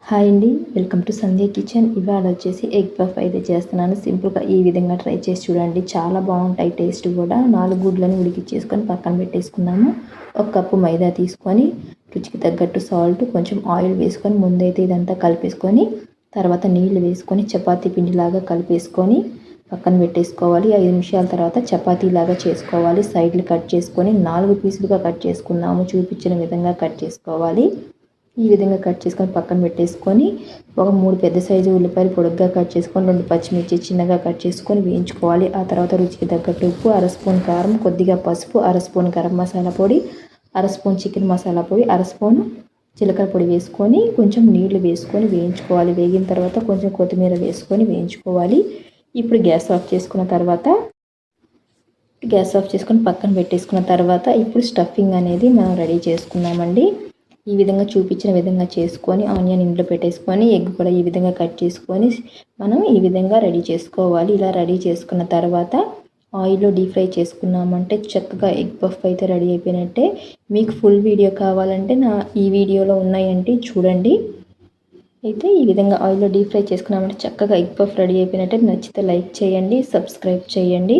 Hi అండి, welcome to Sandhya kitchen. ఇవాళ వచ్చేసి ఎగ్ పఫ్ అయితే చేస్తున్నాను. సింపుల్గా ఈ విధంగా ట్రై చేసి చూడండి, చాలా బాగుంటాయి. టేస్ట్ కూడా 4 గుడ్లను ఉడికిచ్చేసుకొని పక్కన పెట్టేసుకుందాము. 1 కప్పు మైదా తీసుకొని రుచికి తగ్గట్టు సాల్ట్, కొంచెం ఆయిల్ వేసుకొని ముందైతే ఇదంతా కలిపేసుకొని తర్వాత నీళ్లు వేసుకొని చపాతీ పిండిలాగా కలిపేసుకొని పక్కన పెట్టేసుకోవాలి. 5 నిమిషాల తర్వాత చపాతీలాగా చేసుకోవాలి. సైడ్లు కట్ చేసుకొని 4 పీసులుగా కట్ చేసుకుందాము. చూపించిన విధంగా కట్ చేసుకోవాలి. ఈ విధంగా కట్ చేసుకొని పక్కన పెట్టేసుకొని ఒక 3 పెద్ద సైజు ఉల్లిపాయలు పొడుగ్గా కట్ చేసుకొని 2 పచ్చిమిర్చి చిన్నగా కట్ చేసుకొని వేయించుకోవాలి. ఆ తర్వాత రుచికి తగ్గట్టు ఉప్పు, 1/2 స్పూన్ కారం, కొద్దిగా పసుపు, 1/2 స్పూన్ గరం మసాలా పొడి, 1/2 స్పూన్ చికెన్ మసాలా పొడి, 1/2 స్పూన్ జీలకర్ర పొడి వేసుకొని కొంచెం నీళ్లు వేసుకొని వేయించుకోవాలి. వేగిన తర్వాత కొంచెం కొత్తిమీర వేసుకొని వేయించుకోవాలి. ఇప్పుడు గ్యాస్ ఆఫ్ చేసుకున్న పక్కన పెట్టేసుకున్న తర్వాత ఇప్పుడు స్టఫింగ్ అనేది మనం రెడీ చేసుకుందామండి. ఈ విధంగా చూపించిన విధంగా చేసుకొని ఆనియన్ ఇంట్లో పెట్టేసుకొని ఎగ్ కూడా ఈ విధంగా కట్ చేసుకొని మనం ఈ విధంగా రెడీ చేసుకోవాలి. ఇలా రెడీ చేసుకున్న తర్వాత ఆయిల్లో డీప్ ఫ్రై చేసుకున్నామంటే చక్కగా ఎగ్ పఫ్ అయితే రెడీ అయిపోయినట్టే. మీకు ఫుల్ వీడియో కావాలంటే ఈ వీడియోలో ఉన్నాయంటే చూడండి. అయితే ఈ విధంగా ఆయిల్లో డీప్ ఫ్రై చేసుకున్నామంటే చక్కగా ఎగ్ పఫ్ రెడీ అయిపోయినట్టే. నచ్చితే లైక్ చేయండి, సబ్స్క్రైబ్ చేయండి.